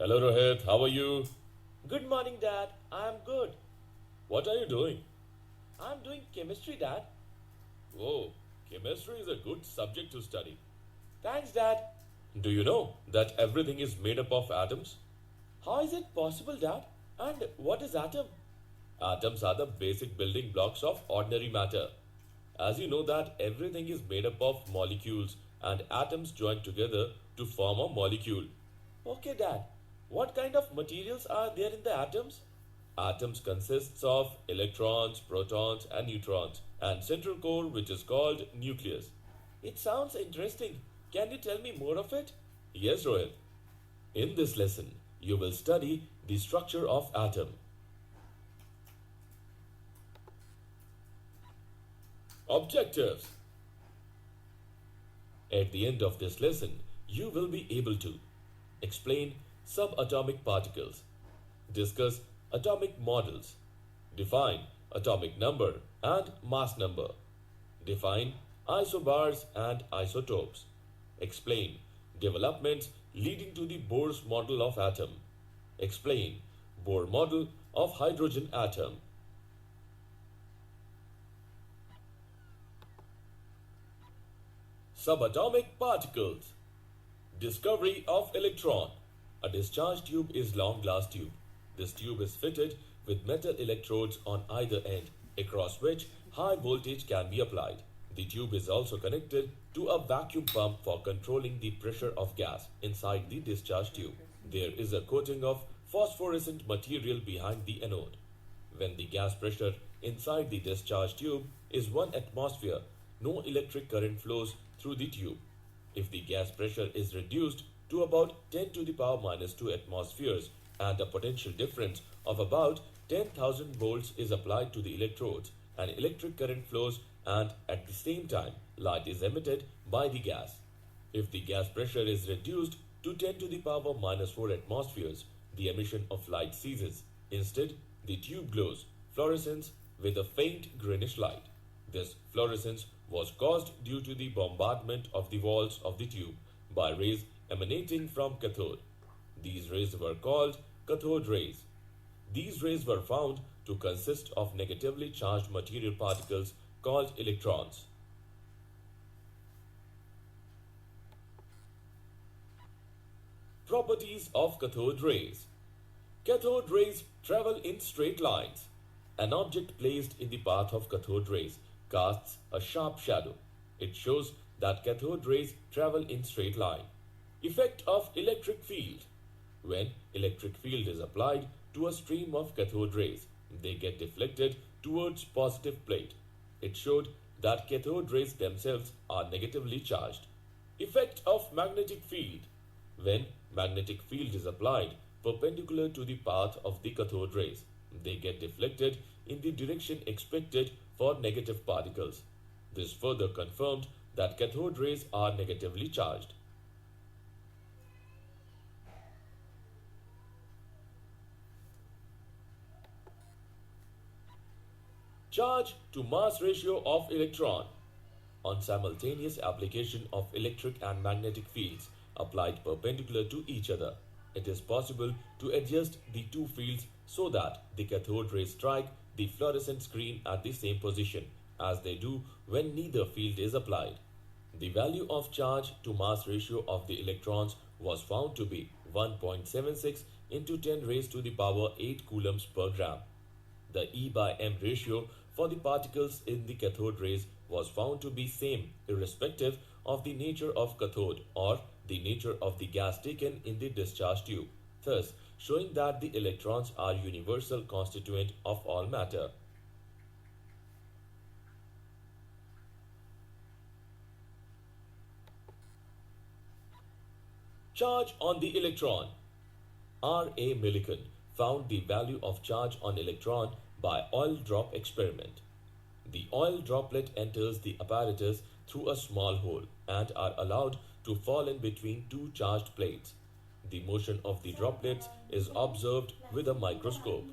Hello Rohit, how are you? Good morning, Dad. I'm good. What are you doing? I'm doing chemistry, Dad. Oh, chemistry is a good subject to study. Thanks, Dad. Do you know that everything is made up of atoms? How is it possible, Dad? And what is atom? Atoms are the basic building blocks of ordinary matter. As you know that everything is made up of molecules and atoms join together to form a molecule. Okay, Dad. What kind of materials are there in the atoms? Atoms consists of electrons, protons and neutrons and central core which is called nucleus. It sounds interesting. Can you tell me more of it? Yes Rohit, in this lesson you will study the structure of atom. Objectives. At the end of this lesson, you will be able to explain subatomic particles, discuss atomic models, define atomic number and mass number, define isobars and isotopes, explain developments leading to the Bohr's model of atom, explain Bohr model of hydrogen atom. Subatomic particles. Discovery of electron. A discharge tube is long glass tube. This tube is fitted with metal electrodes on either end, across which high voltage can be applied. The tube is also connected to a vacuum pump for controlling the pressure of gas inside the discharge tube. There is a coating of phosphorescent material behind the anode. When the gas pressure inside the discharge tube is 1 atmosphere, no electric current flows through the tube. If the gas pressure is reduced to about 10 to the power minus 2 atmospheres and a potential difference of about 10,000 volts is applied to the electrodes, an electric current flows and at the same time light is emitted by the gas. If the gas pressure is reduced to 10 to the power minus 4 atmospheres, the emission of light ceases. Instead, the tube glows, fluorescence with a faint greenish light. This fluorescence was caused due to the bombardment of the walls of the tube by rays emanating from cathode. These rays were called cathode rays. These rays were found to consist of negatively charged material particles called electrons. Properties of cathode rays. Cathode rays travel in straight lines. An object placed in the path of cathode rays casts a sharp shadow. It shows that cathode rays travel in straight line. Effect of electric field. When electric field is applied to a stream of cathode rays, they get deflected towards positive plate. It showed that cathode rays themselves are negatively charged. Effect of magnetic field. When magnetic field is applied perpendicular to the path of the cathode rays, they get deflected in the direction expected for negative particles. This further confirmed that cathode rays are negatively charged. Charge to mass ratio of electron. On simultaneous application of electric and magnetic fields applied perpendicular to each other, it is possible to adjust the two fields so that the cathode rays strike the fluorescent screen at the same position as they do when neither field is applied. The value of charge to mass ratio of the electrons was found to be 1.76 into 10 raised to the power 8 coulombs per gram. The E by M ratio for the particles in the cathode rays was found to be same irrespective of the nature of cathode or the nature of the gas taken in the discharge tube, thus showing that the electrons are universal constituent of all matter. Charge on the electron. R. A. Millikan found the value of charge on electron by oil drop experiment. The oil droplet enters the apparatus through a small hole and are allowed to fall in between two charged plates. The motion of the droplets is observed with a microscope.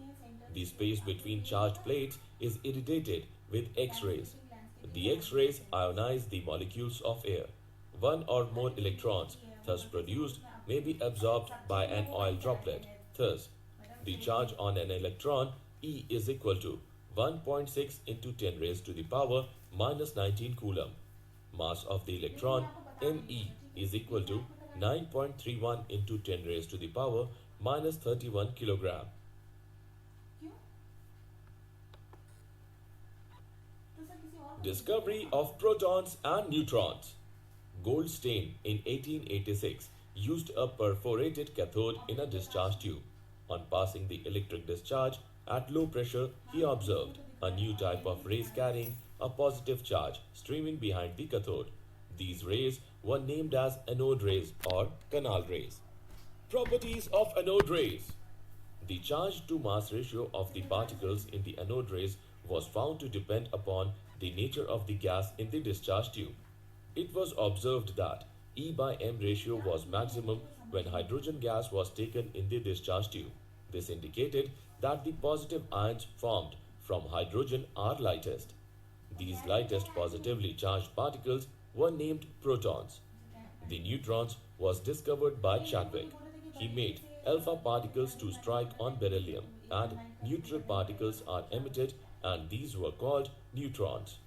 The space between charged plates is irradiated with X-rays. The X-rays ionize the molecules of air. One or more electrons, thus produced, may be absorbed by an oil droplet. Thus, the charge on an electron E is equal to 1.6 into 10 raised to the power minus 19 coulomb. Mass of the electron Me is equal to 9.31 into 10 raised to the power minus 31 kilogram. Discovery of protons and neutrons. Goldstein in 1886 used a perforated cathode in a discharge tube. On passing the electric discharge at low pressure, he observed a new type of rays carrying a positive charge streaming behind the cathode. These rays were named as anode rays or canal rays. Properties of anode rays. The charge to mass ratio of the particles in the anode rays was found to depend upon the nature of the gas in the discharge tube. It was observed that E by M ratio was maximum when hydrogen gas was taken in the discharge tube. This indicated that the positive ions formed from hydrogen are lightest. These lightest positively charged particles were named protons. The neutrons was discovered by Chadwick. He made alpha particles to strike on beryllium and neutral particles are emitted and these were called neutrons.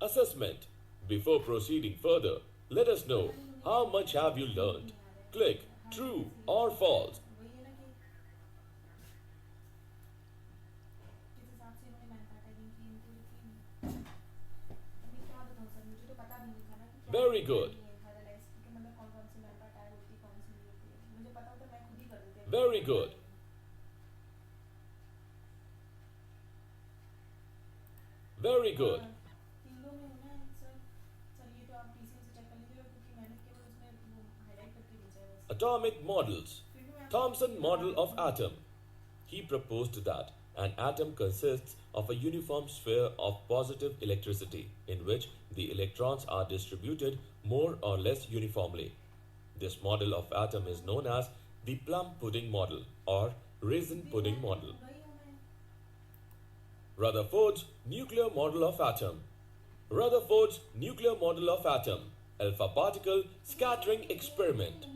Assessment. Before proceeding further, let us know how much have you learned. Click true or false. Very good. Very good. Very good. Atomic models. Thomson model of atom. He proposed that an atom consists of a uniform sphere of positive electricity in which the electrons are distributed more or less uniformly. This model of atom is known as the plum pudding model or raisin pudding model. Rutherford's nuclear model of atom. Rutherford's nuclear model of atom. Alpha particle scattering experiment.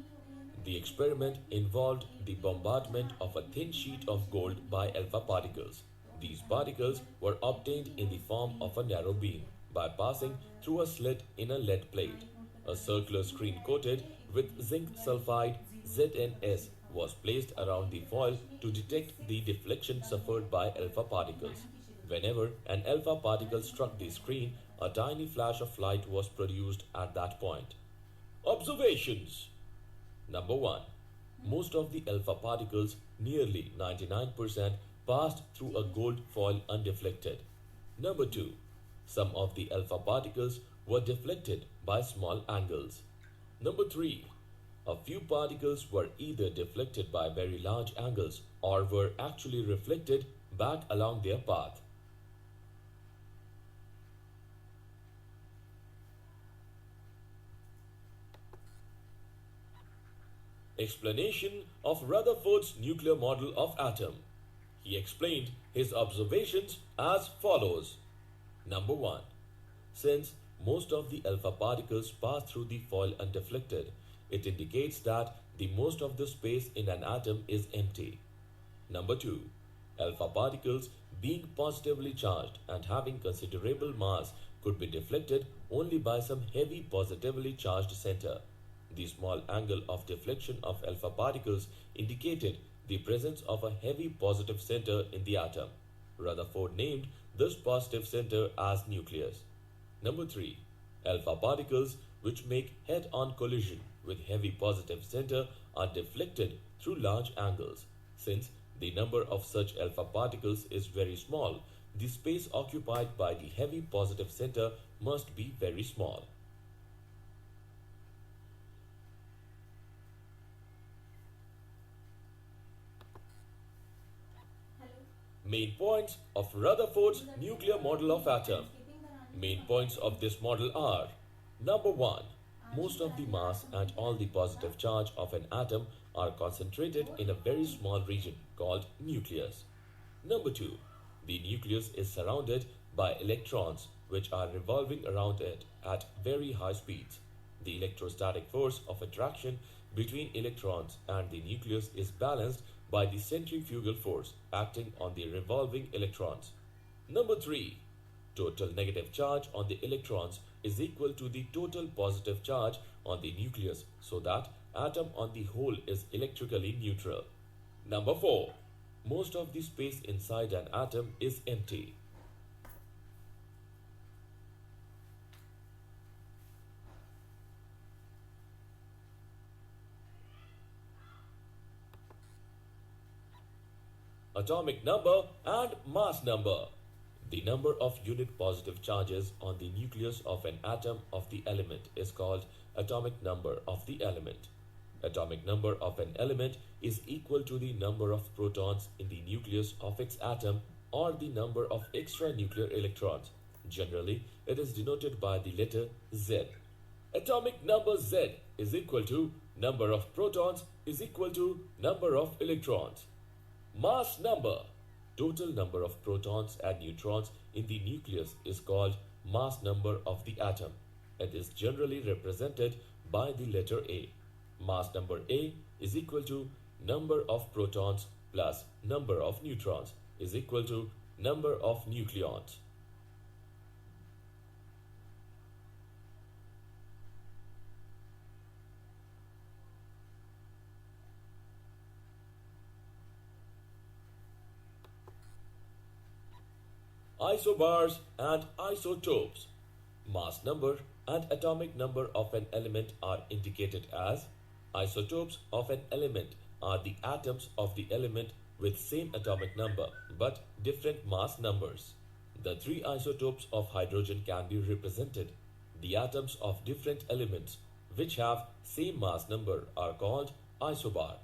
The experiment involved the bombardment of a thin sheet of gold by alpha particles. These particles were obtained in the form of a narrow beam by passing through a slit in a lead plate. A circular screen coated with zinc sulfide ZNS was placed around the foil to detect the deflection suffered by alpha particles. Whenever an alpha particle struck the screen, a tiny flash of light was produced at that point. Observations. Number 1. Most of the alpha particles, nearly 99%, passed through a gold foil undeflected. Number 2. Some of the alpha particles were deflected by small angles. Number 3. A few particles were either deflected by very large angles or were actually reflected back along their path. Explanation of Rutherford's nuclear model of atom. He explained his observations as follows. Number 1. Since most of the alpha particles pass through the foil undeflected, it indicates that the most of the space in an atom is empty. Number 2. Alpha particles being positively charged and having considerable mass could be deflected only by some heavy positively charged center. The small angle of deflection of alpha particles indicated the presence of a heavy positive center in the atom. Rutherford named this positive center as nucleus. Number 3. Alpha particles which make head-on collision with heavy positive center are deflected through large angles. Since the number of such alpha particles is very small, the space occupied by the heavy positive center must be very small. Main points of Rutherford's nuclear model of atom. Main points of this model are: Number 1. Most of the mass and all the positive charge of an atom are concentrated in a very small region called nucleus. Number 2. The nucleus is surrounded by electrons which are revolving around it at very high speeds. The electrostatic force of attraction between electrons and the nucleus is balanced by the centrifugal force acting on the revolving electrons. Number 3. Total negative charge on the electrons is equal to the total positive charge on the nucleus, so that atom on the whole is electrically neutral. Number 4. Most of the space inside an atom is empty. Atomic number and mass number. The number of unit positive charges on the nucleus of an atom of the element is called atomic number of the element. Atomic number of an element is equal to the number of protons in the nucleus of its atom or the number of extranuclear electrons. Generally, it is denoted by the letter Z. Atomic number Z is equal to number of protons is equal to number of electrons. Mass number. Total number of protons and neutrons in the nucleus is called mass number of the atom. It is generally represented by the letter A. Mass number A is equal to number of protons plus number of neutrons is equal to number of nucleons. Isobars and isotopes. Mass number and atomic number of an element are indicated as isotopes of an element are the atoms of the element with same atomic number but different mass numbers. The three isotopes of hydrogen can be represented. The atoms of different elements which have same mass number are called isobar.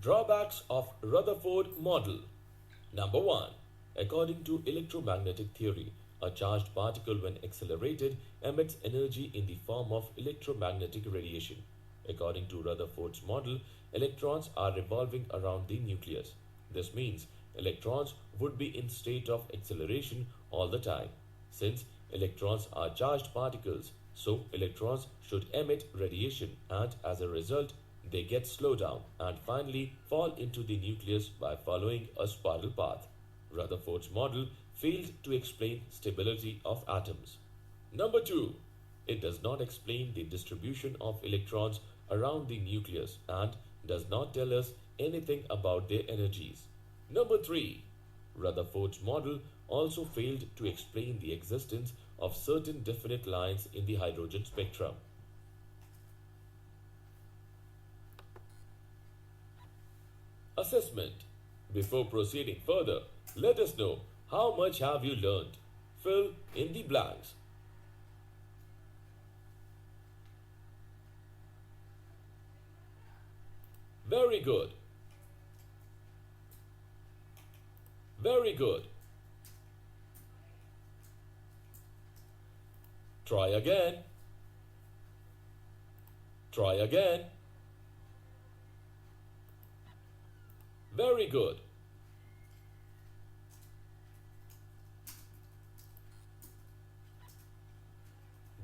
Drawbacks of Rutherford model. Number 1. According to electromagnetic theory, a charged particle when accelerated emits energy in the form of electromagnetic radiation. According to Rutherford's model, electrons are revolving around the nucleus. This means electrons would be in state of acceleration all the time. Since electrons are charged particles, so electrons should emit radiation and as a result they get slowed down and finally fall into the nucleus by following a spiral path. Rutherford's model failed to explain stability of atoms. Number 2. It does not explain the distribution of electrons around the nucleus and does not tell us anything about their energies. Number 3. Rutherford's model also failed to explain the existence of certain definite lines in the hydrogen spectrum. Assessment. Before proceeding further, let us know how much have you learned. Fill in the blanks. Very good. Very good. Try again. Try again. Very good.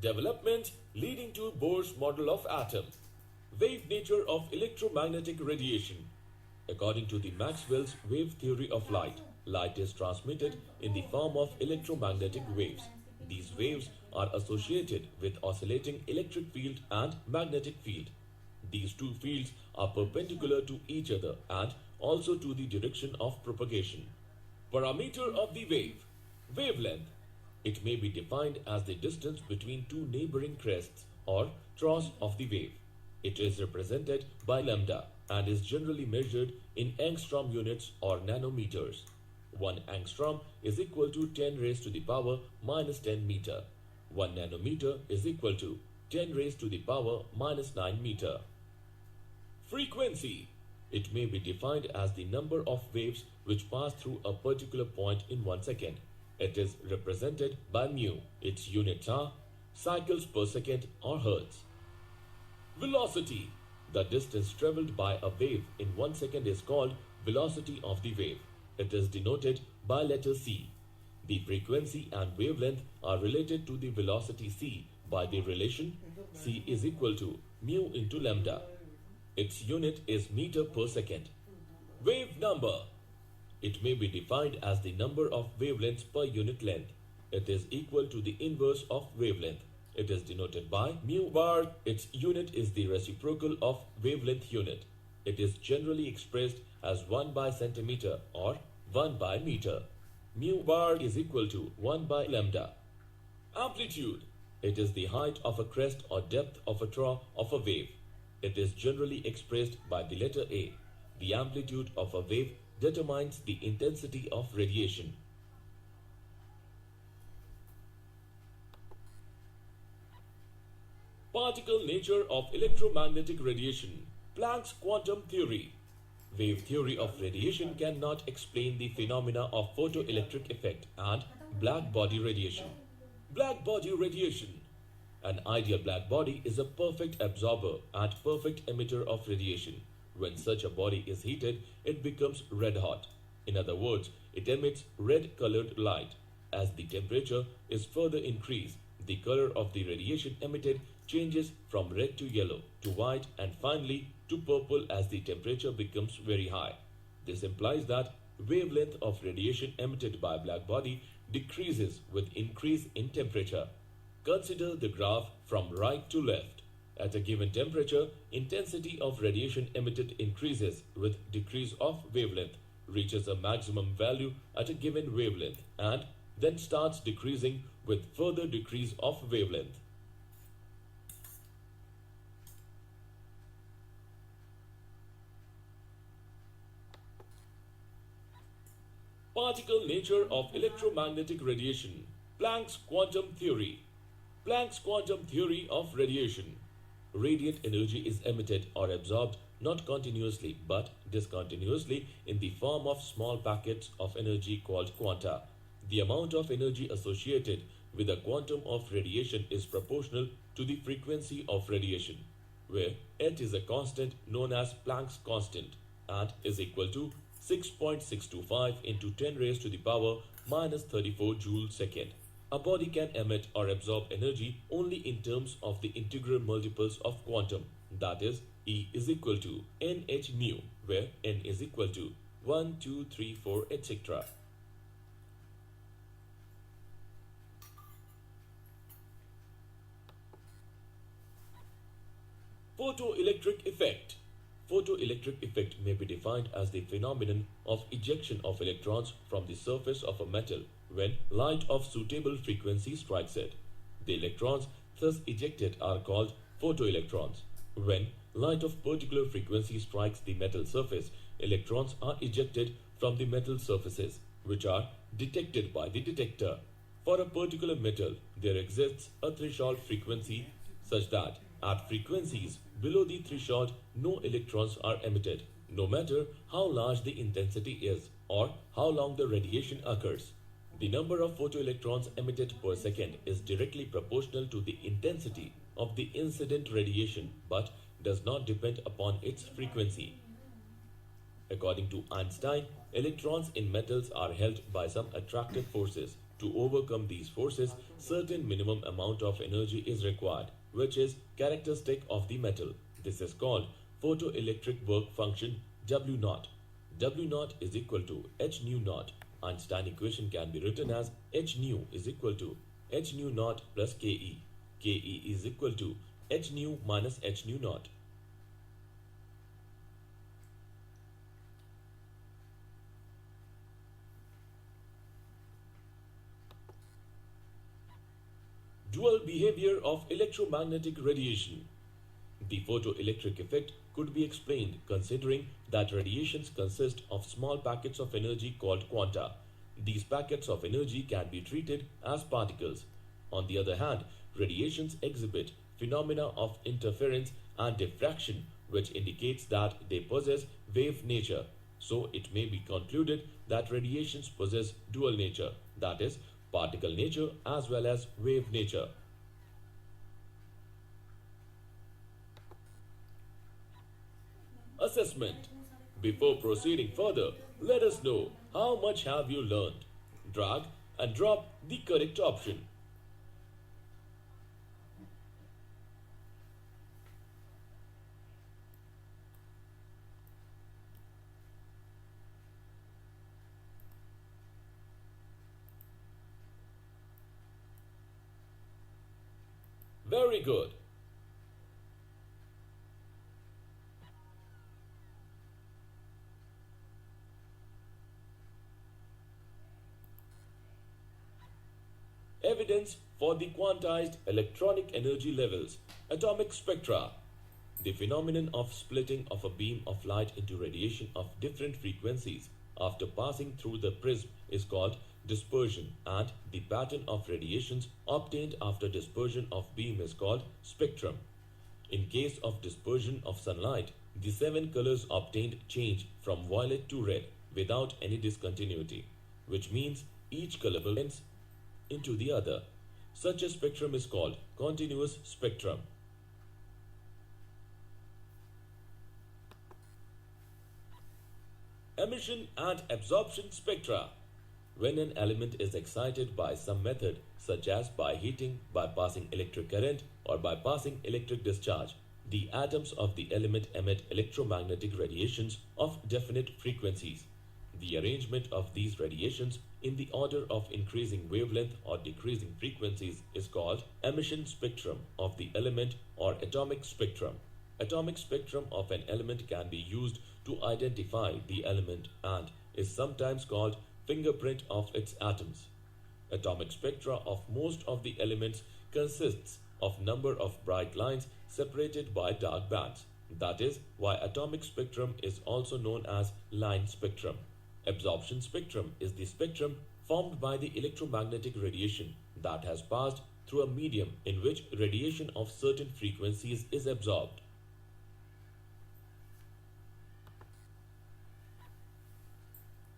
Development leading to Bohr's model of atom. Wave nature of electromagnetic radiation. According to the Maxwell's wave theory of light, light is transmitted in the form of electromagnetic waves. These waves are associated with oscillating electric field and magnetic field. These two fields are perpendicular to each other and also to the direction of propagation. Parameter of the wave. Wavelength. It may be defined as the distance between two neighboring crests or troughs of the wave. It is represented by lambda and is generally measured in angstrom units or nanometers. 1 angstrom is equal to 10 raised to the power minus 10 meter. 1 nanometer is equal to 10 raised to the power minus 9 meter. Frequency. It may be defined as the number of waves which pass through a particular point in 1 second. It is represented by mu. Its units are cycles per second or hertz. Velocity. The distance traveled by a wave in 1 second is called velocity of the wave. It is denoted by letter C. The frequency and wavelength are related to the velocity c by the relation c is equal to mu into lambda. Its unit is meter per second. Wave number. It may be defined as the number of wavelengths per unit length. It is equal to the inverse of wavelength. It is denoted by mu bar. Its unit is the reciprocal of wavelength unit. It is generally expressed as 1 by centimeter or 1 by meter. Mu bar is equal to 1 by lambda. Amplitude. It is the height of a crest or depth of a trough of a wave. It is generally expressed by the letter A. The amplitude of a wave determines the intensity of radiation. Particle nature of electromagnetic radiation. Planck's quantum theory. Wave theory of radiation cannot explain the phenomena of photoelectric effect and black body radiation. Black body radiation. An ideal black body is a perfect absorber and perfect emitter of radiation. When such a body is heated, it becomes red hot. In other words, it emits red colored light. As the temperature is further increased, the color of the radiation emitted changes from red to yellow to white and finally to purple as the temperature becomes very high. This implies that wavelength of radiation emitted by black body decreases with increase in temperature. Consider the graph from right to left. At a given temperature, intensity of radiation emitted increases with decrease of wavelength, reaches a maximum value at a given wavelength, and then starts decreasing with further decrease of wavelength. Particle nature of electromagnetic radiation. Planck's quantum theory. Planck's quantum theory of radiation. Radiant energy is emitted or absorbed not continuously but discontinuously in the form of small packets of energy called quanta. The amount of energy associated with a quantum of radiation is proportional to the frequency of radiation, where h is a constant known as Planck's constant and is equal to 6.625 into 10 raised to the power minus 34 joule second. A body can emit or absorb energy only in terms of the integral multiples of quantum, that is, E is equal to nh nu, where n is equal to 1, 2, 3, 4, etc. Photoelectric effect. Photoelectric effect may be defined as the phenomenon of ejection of electrons from the surface of a metal when light of suitable frequency strikes it. The electrons thus ejected are called photoelectrons. When light of particular frequency strikes the metal surface, electrons are ejected from the metal surfaces, which are detected by the detector. For a particular metal, there exists a threshold frequency such that at frequencies below the threshold, no electrons are emitted, no matter how large the intensity is or how long the radiation occurs. The number of photoelectrons emitted per second is directly proportional to the intensity of the incident radiation but does not depend upon its frequency. According to Einstein, electrons in metals are held by some attractive forces. To overcome these forces, certain minimum amount of energy is required, which is characteristic of the metal. This is called photoelectric work function W naught. W naught is equal to h nu naught. Einstein equation can be written as h nu is equal to h nu naught plus Ke. Ke is equal to h nu minus h nu naught. Dual behavior of electromagnetic radiation. The photoelectric effect could be explained considering that radiations consist of small packets of energy called quanta. These packets of energy can be treated as particles. On the other hand, radiations exhibit phenomena of interference and diffraction, which indicates that they possess wave nature. So it may be concluded that radiations possess dual nature, that is, particle nature as well as wave nature. Assessment. Before proceeding further, let us know how much have you learned. Drag and drop the correct option. Very good. Evidence for the quantized electronic energy levels, atomic spectra. The phenomenon of splitting of a beam of light into radiation of different frequencies after passing through the prism is called dispersion, and the pattern of radiations obtained after dispersion of beam is called spectrum. In case of dispersion of sunlight, the seven colors obtained change from violet to red without any discontinuity, which means each color blends into the other. Such a spectrum is called continuous spectrum. Emission and absorption spectra. When an element is excited by some method, such as by heating, by passing electric current, or by passing electric discharge, the atoms of the element emit electromagnetic radiations of definite frequencies. The arrangement of these radiations in the order of increasing wavelength or decreasing frequencies is called emission spectrum of the element or atomic spectrum. Atomic spectrum of an element can be used to identify the element and is sometimes called fingerprint of its atoms. Atomic spectra of most of the elements consists of number of bright lines separated by dark bands. That is why atomic spectrum is also known as line spectrum. Absorption spectrum is the spectrum formed by the electromagnetic radiation that has passed through a medium in which radiation of certain frequencies is absorbed.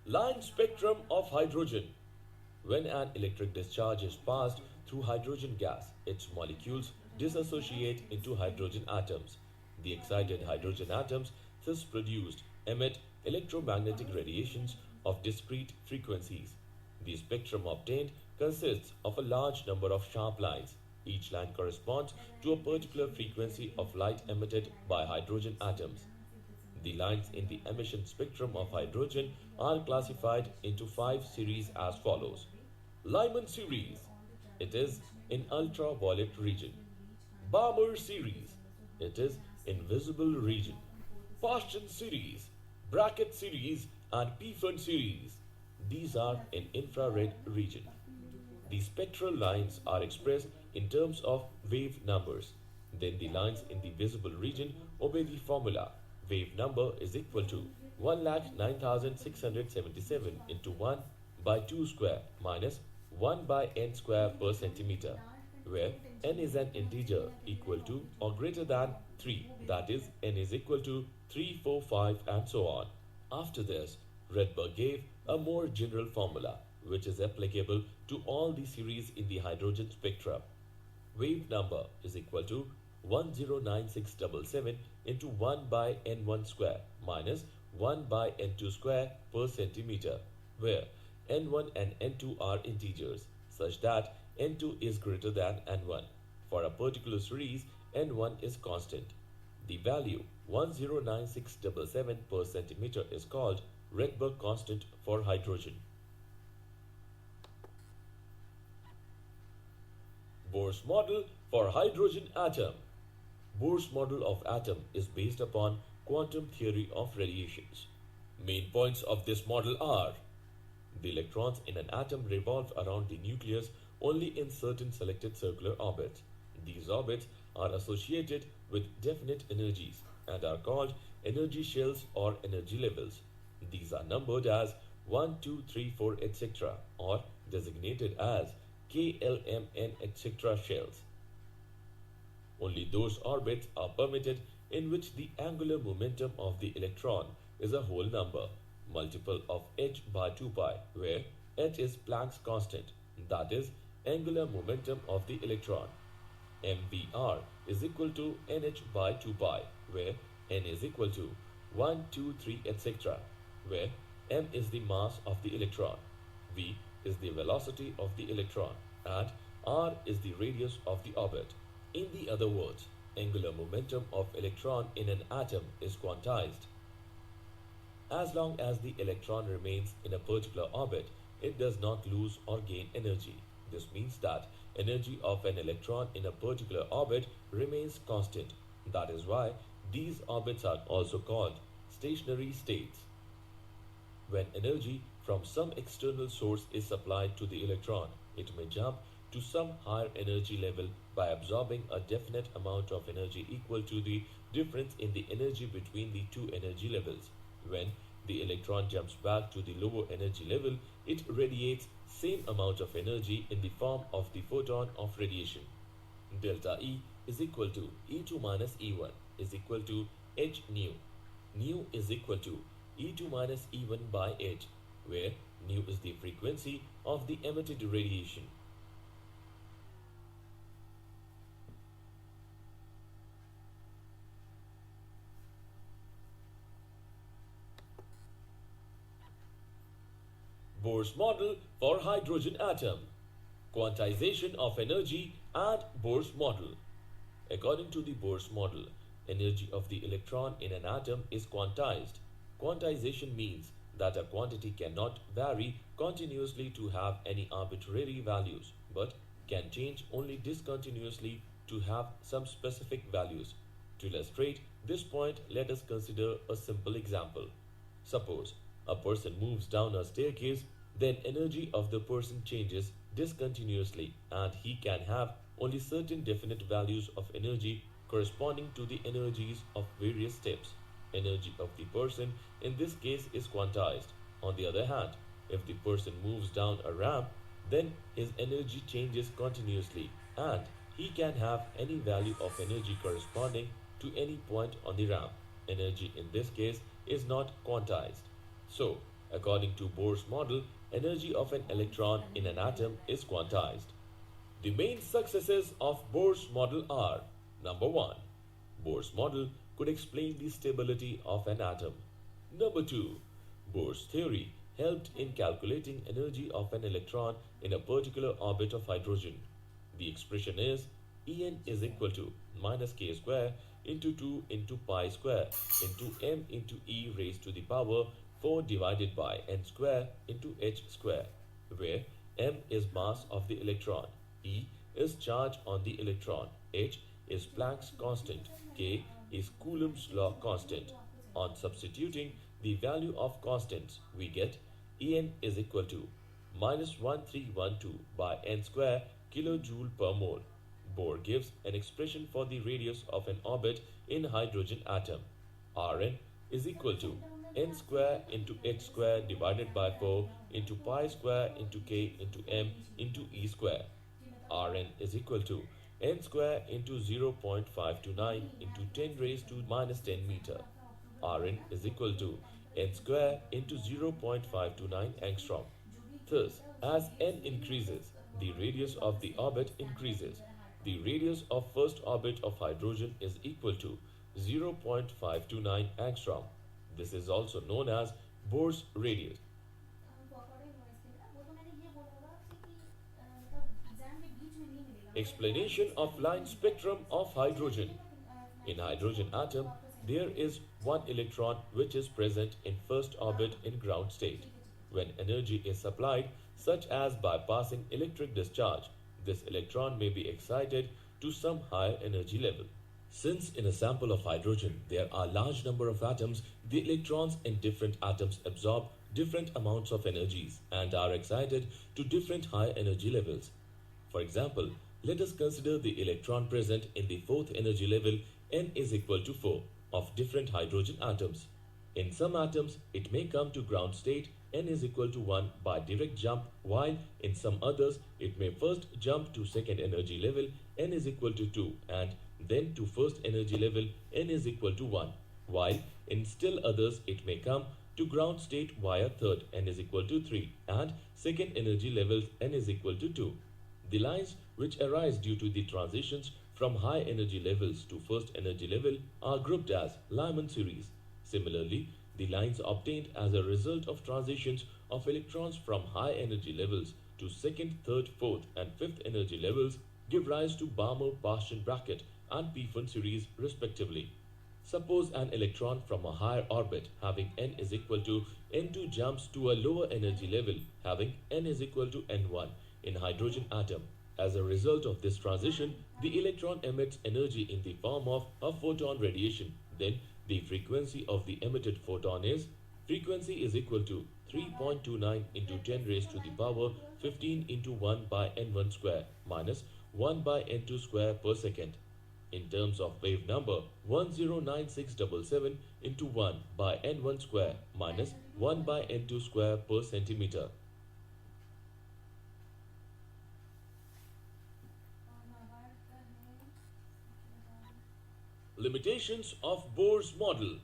Line spectrum of hydrogen. When an electric discharge is passed through hydrogen gas, its molecules dissociate into hydrogen atoms. The excited hydrogen atoms, thus produced, emit electromagnetic radiations of discrete frequencies. The spectrum obtained consists of a large number of sharp lines. Each line corresponds to a particular frequency of light emitted by hydrogen atoms. The lines in the emission spectrum of hydrogen are classified into 5 series as follows. Lyman series, it is in ultraviolet region. Balmer series, it is in visible region. Paschen series, Brackett series and Pfund series, these are in infrared region. The spectral lines are expressed in terms of wave numbers. Then the lines in the visible region obey the formula. Wave number is equal to 1,09,677 into 1 by 2 square minus 1 by n square per centimeter, where n is an integer equal to or greater than 3, that is, n is equal to 3, 4, 5 and so on. After this, Rydberg gave a more general formula which is applicable to all the series in the hydrogen spectrum. Wave number is equal to 109677 into 1 by n1 square minus 1 by n2 square per centimeter, where n1 and n2 are integers such that n2 is greater than n1. For a particular series, n1 is constant. The value 109677 per centimeter is called Rydberg constant for hydrogen. Bohr's model for hydrogen atom. Bohr's model of atom is based upon quantum theory of radiations. Main points of this model are: the electrons in an atom revolve around the nucleus only in certain selected circular orbits. These orbits are associated with definite energies and are called energy shells or energy levels. These are numbered as 1, 2, 3, 4, etc. or designated as KLMN etc. shells. Only those orbits are permitted in which the angular momentum of the electron is a whole number, multiple of h by 2 pi, where h is Planck's constant, that is, angular momentum of the electron. mvr is equal to nh by 2 pi, where n is equal to 1, 2, 3, etc., where m is the mass of the electron. V is the velocity of the electron and r is the radius of the orbit. In the other words, angular momentum of electron in an atom is quantized. As long as the electron remains in a particular orbit, it does not lose or gain energy. This means that energy of an electron in a particular orbit remains constant. That is why these orbits are also called stationary states. When energy from some external source is supplied to the electron, it may jump to some higher energy level by absorbing a definite amount of energy equal to the difference in the energy between the two energy levels. When the electron jumps back to the lower energy level, it radiates same amount of energy in the form of the photon of radiation. Delta E is equal to E2 minus E1 is equal to h nu. Nu is equal to E2 minus E1 by h, where nu is the frequency of the emitted radiation. Bohr's model for hydrogen atom. Quantization of energy and Bohr's model. According to the Bohr's model, energy of the electron in an atom is quantized. Quantization means that a quantity cannot vary continuously to have any arbitrary values, but can change only discontinuously to have some specific values. To illustrate this point, let us consider a simple example. Suppose a person moves down a staircase, then energy of the person changes discontinuously and he can have only certain definite values of energy corresponding to the energies of various steps. Energy of the person in this case is quantized. On the other hand, if the person moves down a ramp, then his energy changes continuously and he can have any value of energy corresponding to any point on the ramp. Energy in this case is not quantized. So, according to Bohr's model, energy of an electron in an atom is quantized. The main successes of Bohr's model are: number 1. Bohr's model could explain the stability of an atom. Number 2. Bohr's theory helped in calculating energy of an electron in a particular orbit of hydrogen. The expression is En is equal to minus k square into 2 into pi square into m into e raised to the power 4 divided by n square into h square, where m is mass of the electron, e is charge on the electron, h is Planck's constant, k is Coulomb's law constant. On substituting the value of constants, we get En is equal to minus 1312 by n square kilojoule per mole. Bohr gives an expression for the radius of an orbit in hydrogen atom. Rn is equal to n square into h square divided by 4 into pi square into k into m into e square. Rn is equal to n square into 0.529 into 10 raised to minus 10 meter. Rn is equal to n square into 0.529 angstrom. Thus, as n increases, the radius of the orbit increases. The radius of first orbit of hydrogen is equal to 0.529 angstrom. This is also known as Bohr's radius. Explanation of line spectrum of hydrogen. In hydrogen atom, there is one electron which is present in first orbit in ground state. When energy is supplied, such as by passing electric discharge, this electron may be excited to some higher energy level. Since in a sample of hydrogen there are large number of atoms, the electrons in different atoms absorb different amounts of energies and are excited to different high energy levels. For example, let us consider the electron present in the fourth energy level n is equal to 4 of different hydrogen atoms. In some atoms, it may come to ground state n is equal to 1 by direct jump, while in some others, it may first jump to second energy level n is equal to 2 and then to first energy level n is equal to 1, while in still others it may come to ground state via third n is equal to 3 and second energy level n is equal to 2. The lines which arise due to the transitions from high energy levels to first energy level are grouped as Lyman series. Similarly, the lines obtained as a result of transitions of electrons from high energy levels to second, third, fourth, and fifth energy levels give rise to Balmer-Paschen bracket and P1 series respectively. Suppose an electron from a higher orbit having n is equal to n2 jumps to a lower energy level having n is equal to n1 in hydrogen atom. As a result of this transition, the electron emits energy in the form of a photon radiation. Then the frequency of the emitted photon is frequency is equal to 3.29 into 10 raised to the power 15 into 1 by n1 square minus 1 by n2 square per second. In terms of wave number, 109677 into 1 by n1 square minus 1 by n2 square per centimeter. Limitations of Bohr's model.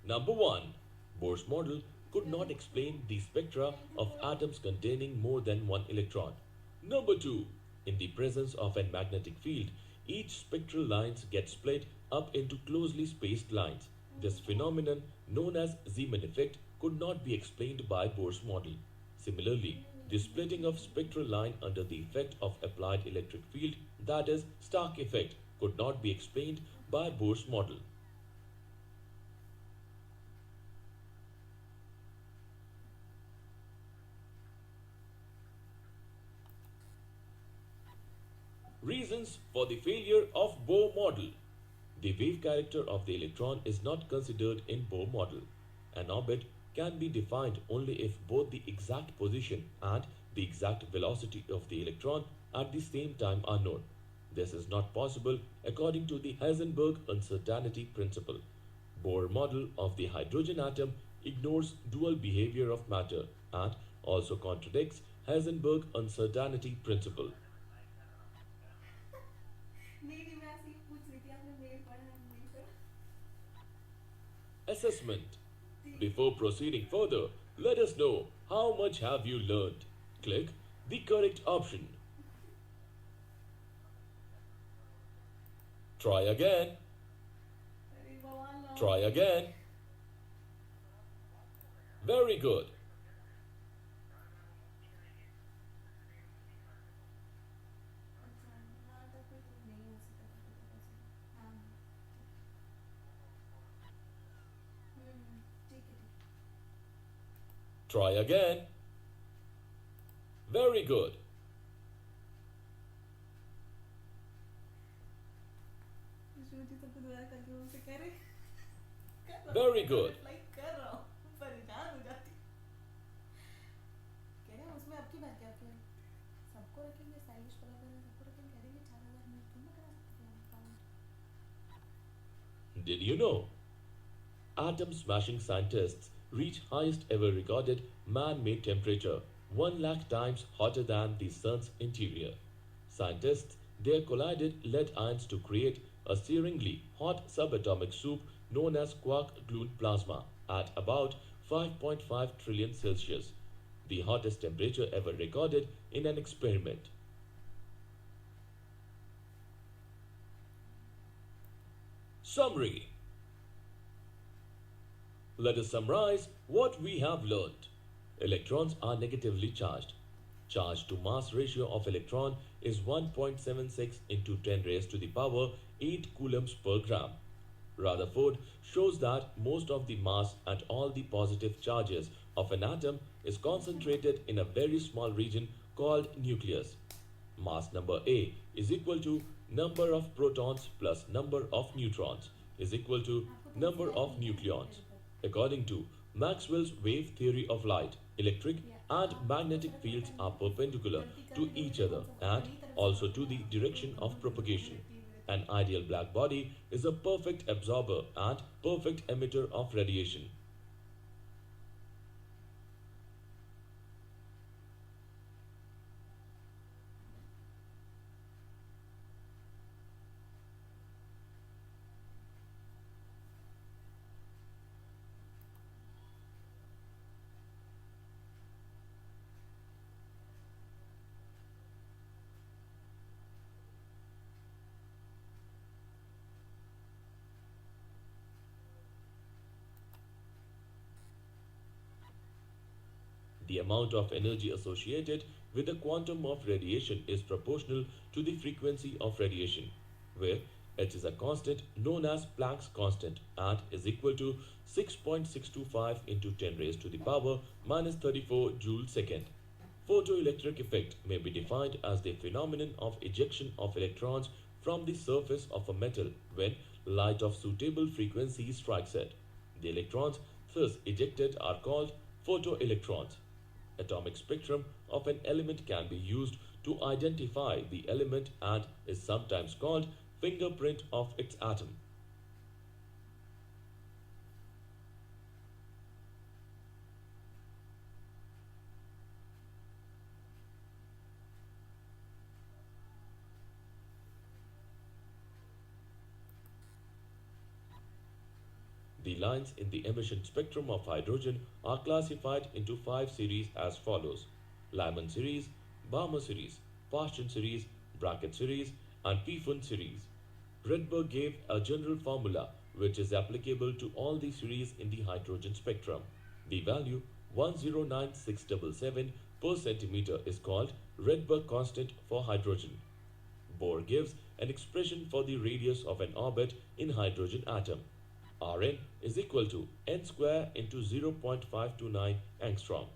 Number 1. Bohr's model could not explain the spectra of atoms containing more than one electron. Number 2. In the presence of a magnetic field, each spectral lines get split up into closely spaced lines. This phenomenon, known as Zeeman effect, could not be explained by Bohr's model. Similarly, the splitting of spectral line under the effect of applied electric field, that is, Stark effect, could not be explained by Bohr's model. Reasons for the failure of Bohr model. The wave character of the electron is not considered in Bohr model. An orbit can be defined only if both the exact position and the exact velocity of the electron at the same time are known. This is not possible according to the Heisenberg uncertainty principle. Bohr model of the hydrogen atom ignores dual behavior of matter and also contradicts Heisenberg uncertainty principle. Assessment. Before proceeding further, let us know how much have you learned. Click the correct option. Try again. Try again. Very good. Try again. Very good. Very good. Did you know? Atom smashing scientists reach highest ever recorded man-made temperature 1 lakh times hotter than the sun's interior. Scientists there collided lead ions to create a searingly hot subatomic soup known as quark-glued plasma at about 5.5 trillion Celsius, the hottest temperature ever recorded in an experiment. Summary. Let us summarize what we have learned. Electrons are negatively charged. Charge to mass ratio of electron is 1.76 into 10 raised to the power 8 coulombs per gram. Rutherford shows that most of the mass and all the positive charges of an atom is concentrated in a very small region called nucleus. Mass number A is equal to number of protons plus number of neutrons is equal to number of nucleons. According to Maxwell's wave theory of light, electric and magnetic fields are perpendicular to each other and also to the direction of propagation. An ideal black body is a perfect absorber and perfect emitter of radiation. The amount of energy associated with the quantum of radiation is proportional to the frequency of radiation, where h is a constant known as Planck's constant and is equal to 6.625 into 10 raised to the power minus 34 joule second. Photoelectric effect may be defined as the phenomenon of ejection of electrons from the surface of a metal when light of suitable frequency strikes it. The electrons thus ejected are called photoelectrons. Atomic spectrum of an element can be used to identify the element and is sometimes called fingerprint of its atom. The lines in the emission spectrum of hydrogen are classified into 5 series as follows: Lyman series, Balmer series, Paschen series, Brackett series, and Pfund series. Rydberg gave a general formula which is applicable to all the series in the hydrogen spectrum. The value 109677 per centimeter is called Rydberg constant for hydrogen. Bohr gives an expression for the radius of an orbit in hydrogen atom. Rn is equal to n square into 0.529 angstrom.